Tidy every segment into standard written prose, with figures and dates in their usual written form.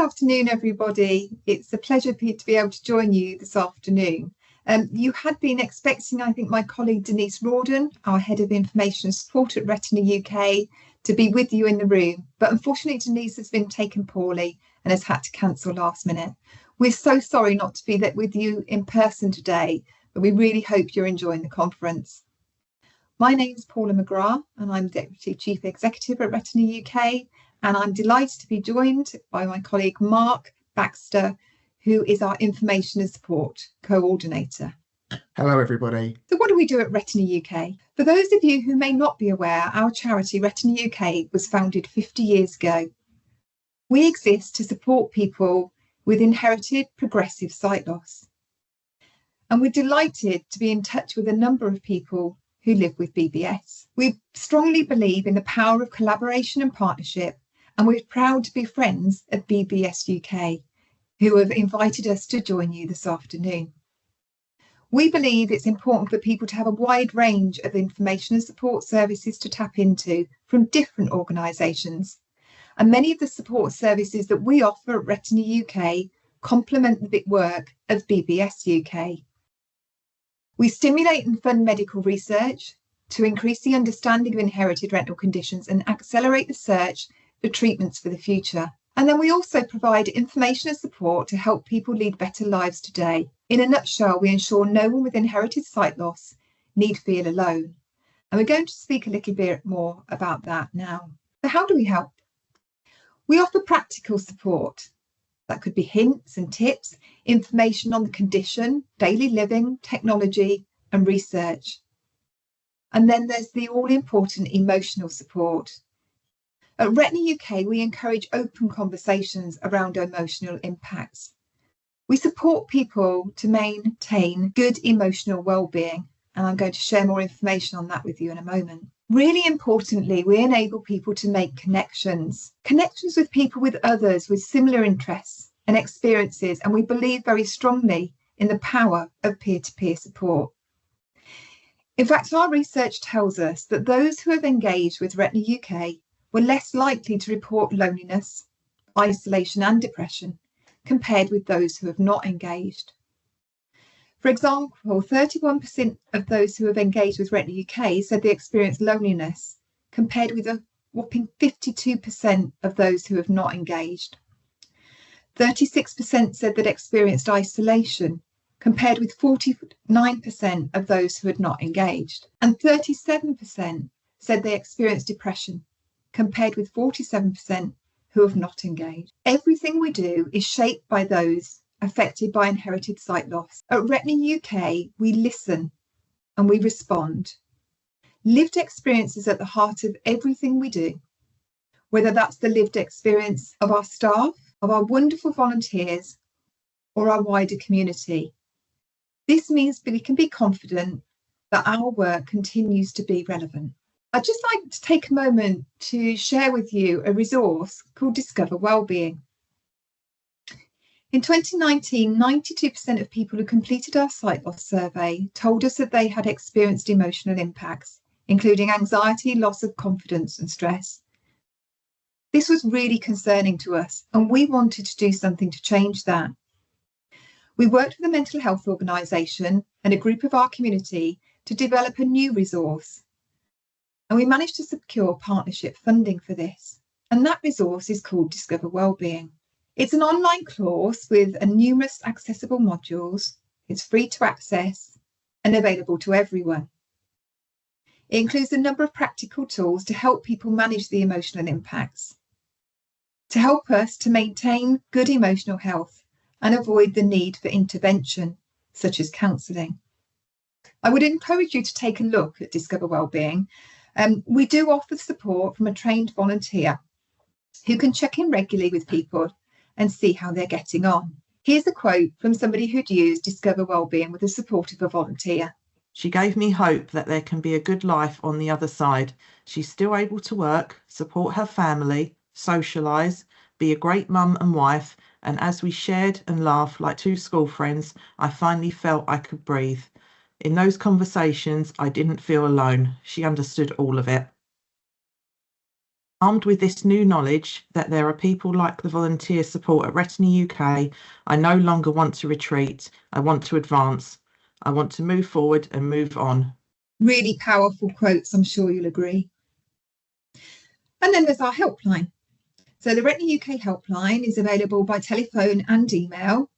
afternoon, everybody. It's a pleasure to be able to join you this afternoon. You had been expecting, I think, my colleague Denise Rawdon, our Head of Information and Support at Retina UK, to be with you in the room. But unfortunately, Denise has been taken poorly and has had to cancel last minute. We're so sorry not to be there with you in person today, but we really hope you're enjoying the conference. My name is Paula McGrath and I'm Deputy Chief Executive at Retina UK. And I'm delighted to be joined by my colleague Mark Baxter, who is our Information and Support Coordinator. Hello, everybody. So what do we do at Retina UK? For those of you who may not be aware, our charity Retina UK was founded 50 years ago. We exist to support people with inherited progressive sight loss. And we're delighted to be in touch with a number of people who live with BBS. We strongly believe in the power of collaboration and partnership, and we're proud to be friends at BBS UK, who have invited us to join you this afternoon. We believe it's important for people to have a wide range of information and support services to tap into from different organisations. And many of the support services that we offer at Retina UK complement the work of BBS UK. We stimulate and fund medical research to increase the understanding of inherited retinal conditions and accelerate the search for treatments for the future. And then we also provide information and support to help people lead better lives today. In a nutshell, we ensure no one with inherited sight loss need feel alone. And we're going to speak a little bit more about that now. So how do we help? We offer practical support. That could be hints and tips, information on the condition, daily living, technology and research. And then there's the all-important emotional support. At Retina UK, we encourage open conversations around emotional impacts. We support people to maintain good emotional well-being, and I'm going to share more information on that with you in a moment. Really importantly, we enable people to make connections with people with others with similar interests and experiences, and we believe very strongly in the power of peer-to-peer support. In fact, our research tells us that those who have engaged with Retina UK were less likely to report loneliness, isolation and depression compared with those who have not engaged. For example, 31% of those who have engaged with Retina UK said they experienced loneliness, compared with a whopping 52% of those who have not engaged. 36% said that experienced isolation, compared with 49% of those who had not engaged. And 37% said they experienced depression, compared with 47% who have not engaged. Everything we do is shaped by those affected by inherited sight loss. At Retina UK, we listen and we respond. Lived experience is at the heart of everything we do, whether that's the lived experience of our staff, of our wonderful volunteers, or our wider community. This means that we can be confident that our work continues to be relevant. I'd just like to take a moment to share with you a resource called Discover Wellbeing. In 2019, 92% of people who completed our sight loss survey told us that they had experienced emotional impacts, including anxiety, loss of confidence and stress. This was really concerning to us, and we wanted to do something to change that. We worked with a mental health organisation and a group of our community to develop a new resource. And we managed to secure partnership funding for this. And that resource is called Discover Wellbeing. It's an online course with numerous accessible modules. It's free to access and available to everyone. It includes a number of practical tools to help people manage the emotional impacts, to help us to maintain good emotional health and avoid the need for intervention, such as counselling. I would encourage you to take a look at Discover Wellbeing. We do offer support from a trained volunteer who can check in regularly with people and see how they're getting on. Here's a quote from somebody who'd used Discover Wellbeing with the support of a volunteer. She gave me hope that there can be a good life on the other side. She's still able to work, support her family, socialise, be a great mum and wife, and as we shared and laughed like two school friends, I finally felt I could breathe. In those conversations, I didn't feel alone. She understood all of it. Armed with this new knowledge that there are people like the volunteer support at Retina UK, I no longer want to retreat. I want to advance. I want to move forward and move on. Really powerful quotes, I'm sure you'll agree. And then there's our helpline. So the Retina UK helpline is available by telephone and email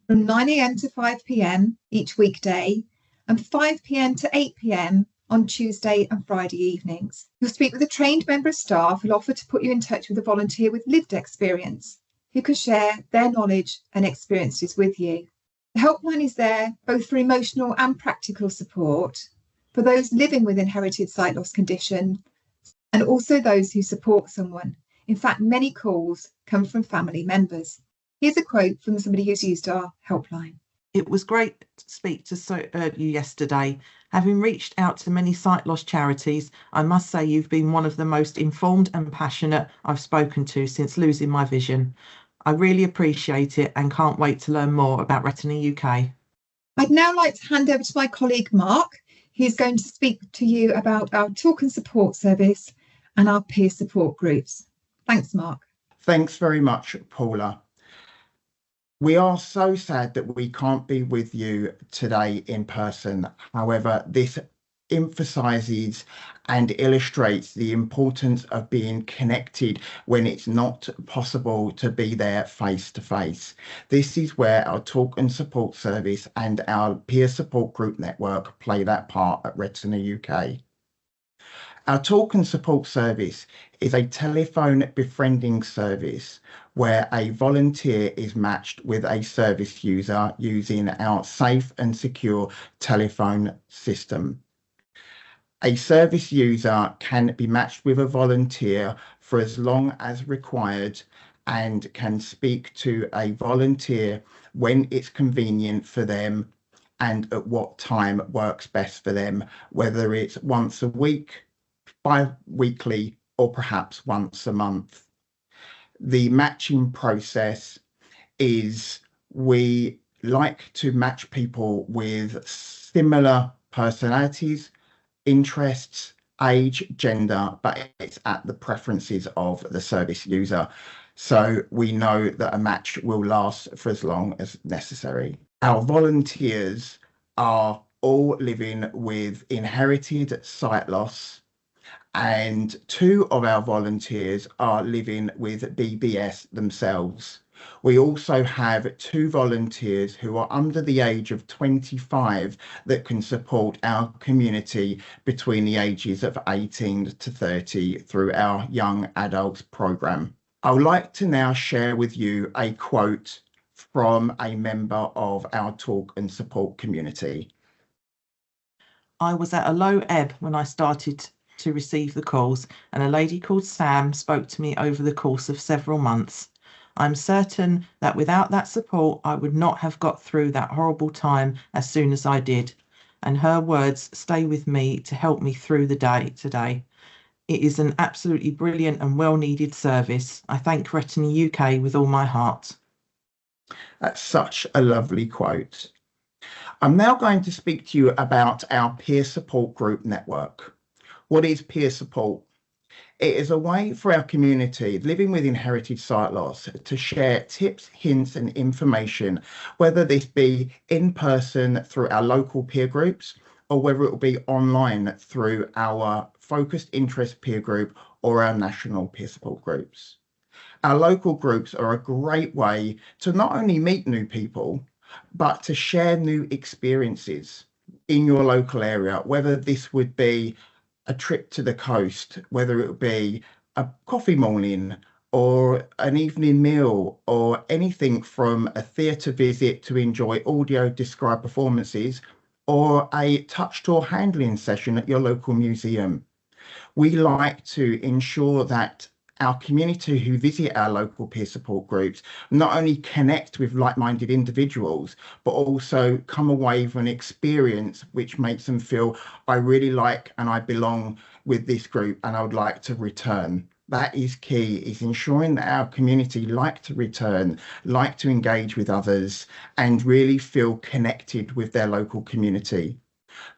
from 9 a.m. to 5 p.m. each weekday and 5 p.m. to 8 p.m. on Tuesday and Friday evenings. You'll speak with a trained member of staff who'll offer to put you in touch with a volunteer with lived experience who can share their knowledge and experiences with you. The helpline is there both for emotional and practical support for those living with inherited sight loss condition and also those who support someone. In fact, many calls come from family members. Here's a quote from somebody who's used our helpline. It was great to speak to you yesterday. Having reached out to many sight loss charities, I must say you've been one of the most informed and passionate I've spoken to since losing my vision. I really appreciate it and can't wait to learn more about Retina UK. I'd now like to hand over to my colleague Mark, who's going to speak to you about our talk and support service and our peer support groups. Thanks, Mark. Thanks very much, Paula. We are so sad that we can't be with you today in person. However, this emphasizes and illustrates the importance of being connected when it's not possible to be there face to face. This is where our talk and support service and our peer support group network play that part at Retina UK. Our talk and support service is a telephone befriending service where a volunteer is matched with a service user using our safe and secure telephone system. A service user can be matched with a volunteer for as long as required and can speak to a volunteer when it's convenient for them and at what time works best for them, whether it's once a week, bi-weekly, or perhaps once a month. The matching process is we like to match people with similar personalities, interests, age, gender, but it's at the preferences of the service user. So we know that a match will last for as long as necessary. Our volunteers are all living with inherited sight loss, and 2 of our volunteers are living with BBS themselves. We also have 2 volunteers who are under the age of 25 that can support our community between the ages of 18 to 30 through our young adults program. I would like to now share with you a quote from a member of our talk and support community. I was at a low ebb when I started to receive the calls, and a lady called Sam spoke to me over the course of several months. I'm certain that without that support, I would not have got through that horrible time as soon as I did, and her words stay with me to help me through the day today. It is an absolutely brilliant and well-needed service. I thank Retina UK with all my heart. That's such a lovely quote. I'm now going to speak to you about our peer support group network. What is peer support? It is a way for our community living with inherited sight loss to share tips, hints and information, whether this be in person through our local peer groups or whether it will be online through our focused interest peer group or our national peer support groups. Our local groups are a great way to not only meet new people, but to share new experiences in your local area, whether this would be a trip to the coast, whether it would be a coffee morning or an evening meal or anything from a theatre visit to enjoy audio described performances or a touch tour handling session at your local museum. We like to ensure that our community who visit our local peer support groups not only connect with like-minded individuals, but also come away with an experience which makes them feel, I really like and I belong with this group and I would like to return. That is key, is ensuring that our community like to return, like to engage with others and really feel connected with their local community.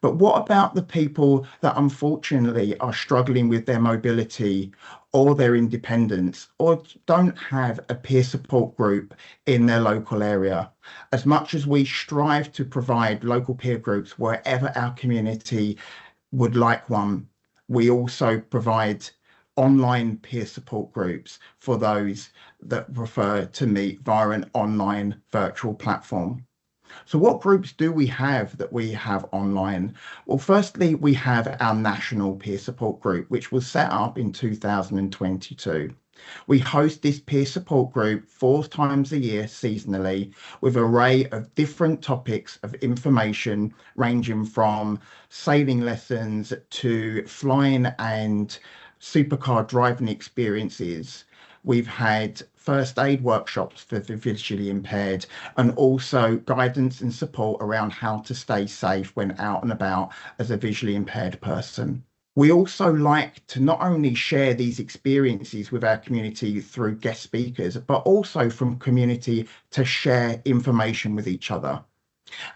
But what about the people that unfortunately are struggling with their mobility or their independence or don't have a peer support group in their local area? As much as we strive to provide local peer groups wherever our community would like one, we also provide online peer support groups for those that prefer to meet via an online virtual platform. So what groups do we have that we have online? Well, firstly, we have our national peer support group, which was set up in 2022. We host this peer support group 4 times a year seasonally with an array of different topics of information ranging from sailing lessons to flying and supercar driving experiences. We've had first aid workshops for the visually impaired and also guidance and support around how to stay safe when out and about as a visually impaired person. We also like to not only share these experiences with our community through guest speakers, but also from community to share information with each other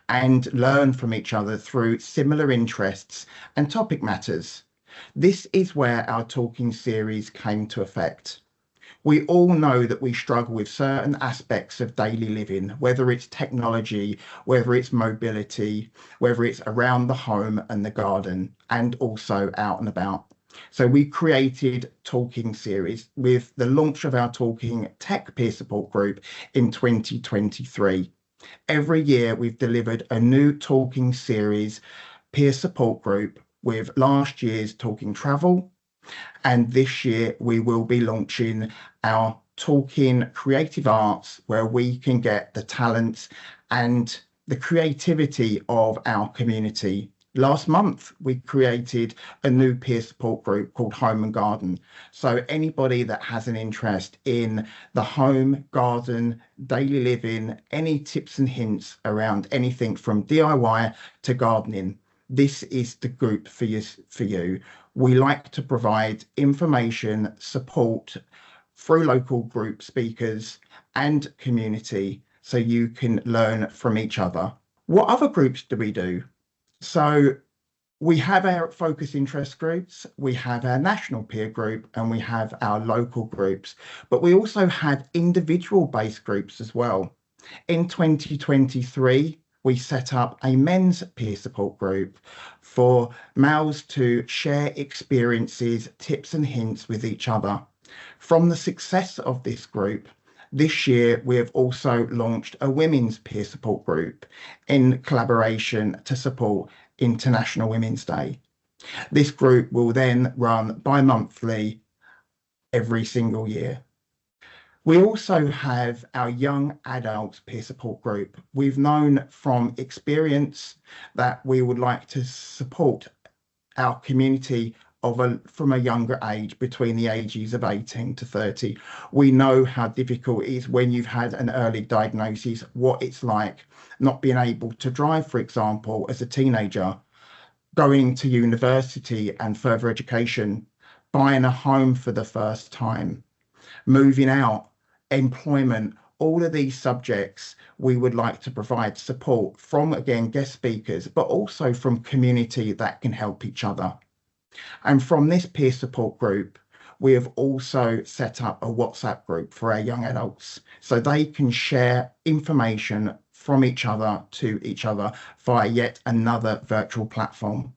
and learn from each other through similar interests and topic matters. This is where our talking series came to effect. We all know that we struggle with certain aspects of daily living, whether it's technology, whether it's mobility, whether it's around the home and the garden, and also out and about. So we created talking series with the launch of our Talking Tech Peer Support Group in 2023. Every year we've delivered a new talking series peer support group with last year's Talking Travel, and this year we will be launching our Talking Creative Arts, where we can get the talents and the creativity of our community. Last month, we created a new peer support group called Home and Garden. So anybody that has an interest in the home, garden, daily living, any tips and hints around anything from DIY to gardening, this is the group for you. We like to provide information, support through local group speakers and community so you can learn from each other. What other groups do we do? So we have our focus interest groups, we have our national peer group, and we have our local groups, but we also have individual based groups as well. In 2023, we set up a men's peer support group for males to share experiences, tips and hints with each other. From the success of this group, this year we have also launched a women's peer support group in collaboration to support International Women's Day. This group will then run bi-monthly every single year. We also have our young adults peer support group. We've known from experience that we would like to support our community from a younger age, between the ages of 18 to 30. We know how difficult it is when you've had an early diagnosis, what it's like not being able to drive, for example, as a teenager, going to university and further education, buying a home for the first time, moving out, employment, all of these subjects. We would like to provide support from, again, guest speakers, but also from community that can help each other. And from this peer support group, we have also set up a WhatsApp group for our young adults so they can share information from each other to each other via yet another virtual platform.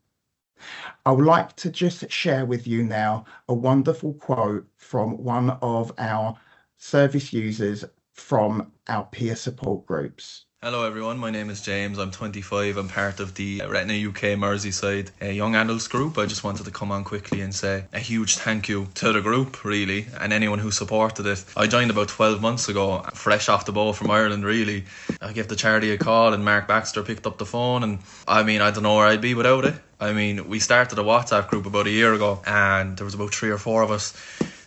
I would like to just share with you now a wonderful quote from one of our service users from our peer support groups. Hello everyone, my name is James, I'm 25, I'm part of the Retina UK Merseyside young adults group. I just wanted to come on quickly and say a huge thank you to the group really, and anyone who supported it. I joined about 12 months ago, fresh off the boat from Ireland really. I gave the charity a call and Mark Baxter picked up the phone, and I don't know where I'd be without it. We started a WhatsApp group about a year ago and there was about 3 or 4 of us.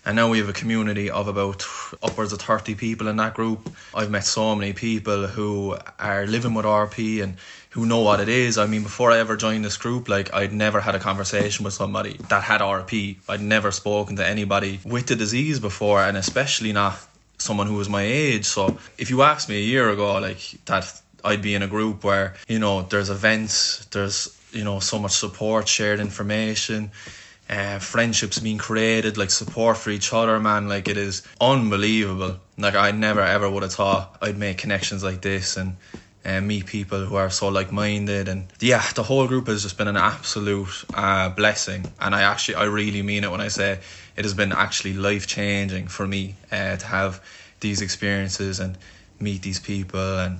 And now we have a community of about upwards of 30 people in that group. I've met so many people who are living with RP and who know what it is. Before I ever joined this group, I'd never had a conversation with somebody that had RP. I'd never spoken to anybody with the disease before, and especially not someone who was my age. So if you asked me a year ago, that I'd be in a group where, there's events, there's so much support, shared information, friendships being created, like support for each other, man. Like, it is unbelievable. Like, I never ever would have thought I'd make connections like this and meet people who are so like-minded. And yeah, the whole group has just been an absolute blessing, and I really mean it when I say it has been actually life-changing for me to have these experiences and meet these people. And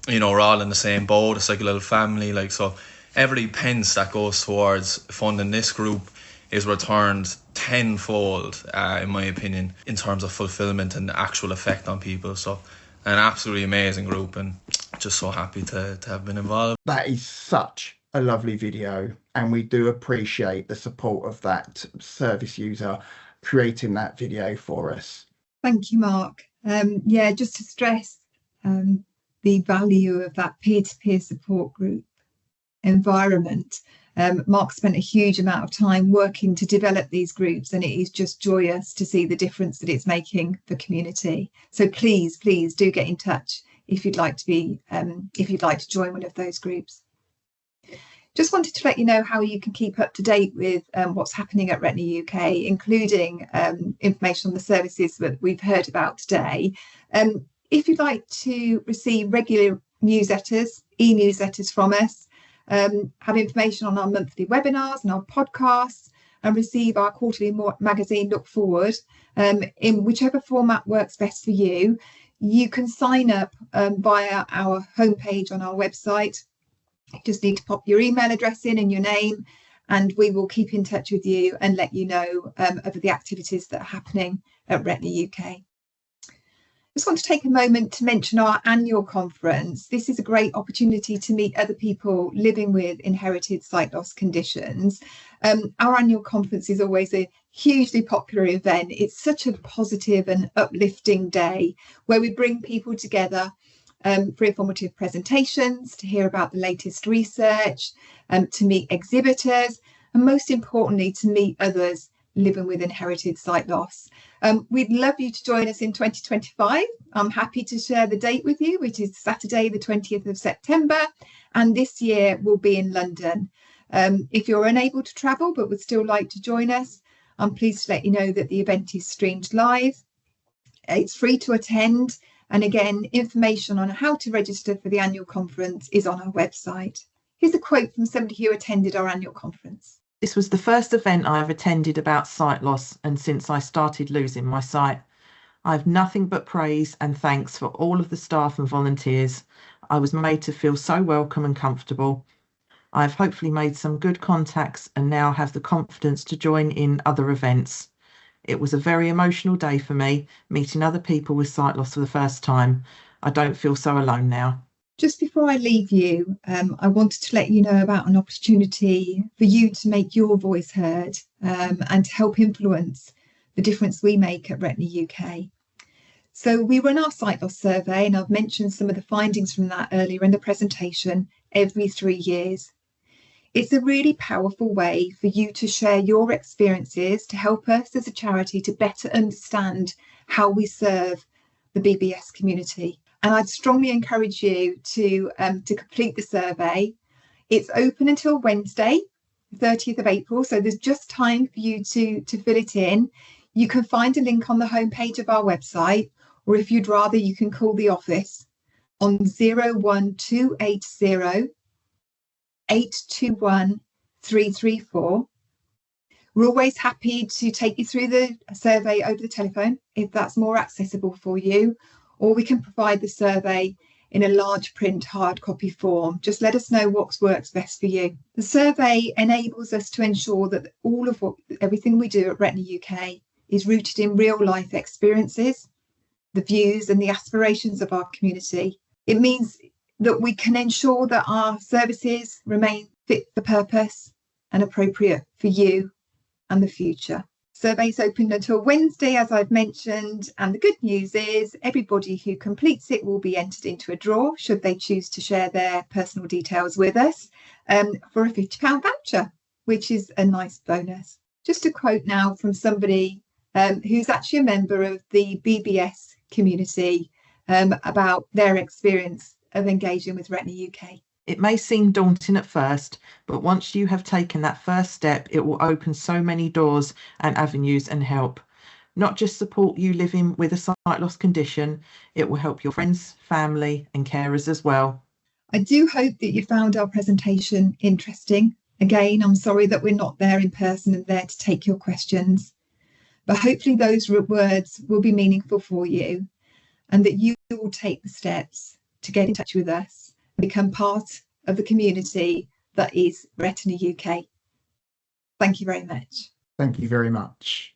we're all in the same boat. It's like a little family. Like, so every pence that goes towards funding this group is returned tenfold, in my opinion, in terms of fulfillment and actual effect on people. So an absolutely amazing group, and just so happy to have been involved. That is such a lovely video, and we do appreciate the support of that service user creating that video for us. Thank you, Mark. Just to stress the value of that peer-to-peer support group environment. Mark spent a huge amount of time working to develop these groups, and it is just joyous to see the difference that it's making for community. So please do get in touch if you'd like to join one of those groups. Just wanted to let you know how you can keep up to date with what's happening at Retina UK, including information on the services that we've heard about today. If you'd like to receive regular newsletters, e-newsletters from us, have information on our monthly webinars and our podcasts, and receive our quarterly magazine Look Forward, in whichever format works best for you, you can sign up via our homepage on our website. You just need to pop your email address in and your name, and we will keep in touch with you and let you know of the activities that are happening at Retina UK. I just want to take a moment to mention our annual conference. This is a great opportunity to meet other people living with inherited sight loss conditions. Our annual conference is always a hugely popular event. It's such a positive and uplifting day where we bring people together for informative presentations, to hear about the latest research, to meet exhibitors, and most importantly, to meet others living with inherited sight loss. We'd love you to join us in 2025. I'm happy to share the date with you, which is Saturday, the 20th of September, and this year will be in London. If you're unable to travel but would still like to join us, I'm pleased to let you know that the event is streamed live. It's free to attend, and again, information on how to register for the annual conference is on our website. Here's a quote from somebody who attended our annual conference. This was the first event I have attended about sight loss, and since I started losing my sight. I have nothing but praise and thanks for all of the staff and volunteers. I was made to feel so welcome and comfortable. I have hopefully made some good contacts and now have the confidence to join in other events. It was a very emotional day for me, meeting other people with sight loss for the first time. I don't feel so alone now. Just before I leave you, I wanted to let you know about an opportunity for you to make your voice heard and to help influence the difference we make at Retina UK. So we run our sight loss survey, and I've mentioned some of the findings from that earlier in the presentation, every 3 years. It's a really powerful way for you to share your experiences to help us as a charity to better understand how we serve the BBS community. And I'd strongly encourage you to complete the survey. It's open until Wednesday, 30th of April, so there's just time for you to fill it in. You can find a link on the homepage of our website, or if you'd rather, you can call the office on 01280 821 334. We're always happy to take you through the survey over the telephone if that's more accessible for you, or we can provide the survey in a large print hard copy form. Just let us know what works best for you. The survey enables us to ensure that everything we do at Retina UK is rooted in real life experiences, the views and the aspirations of our community. It means that we can ensure that our services remain fit for purpose and appropriate for you and the future. Survey's open until Wednesday, as I've mentioned, and the good news is everybody who completes it will be entered into a draw, should they choose to share their personal details with us, for a £50 voucher, which is a nice bonus. Just a quote now from somebody who's actually a member of the BBS community about their experience of engaging with Retina UK. It may seem daunting at first, but once you have taken that first step, it will open so many doors and avenues and help. Not just support you living with a sight loss condition, it will help your friends, family and carers as well. I do hope that you found our presentation interesting. Again, I'm sorry that we're not there in person and there to take your questions, but hopefully those words will be meaningful for you and that you will take the steps to get in touch with us and become part of the community that is Retina UK. Thank you very much. Thank you very much.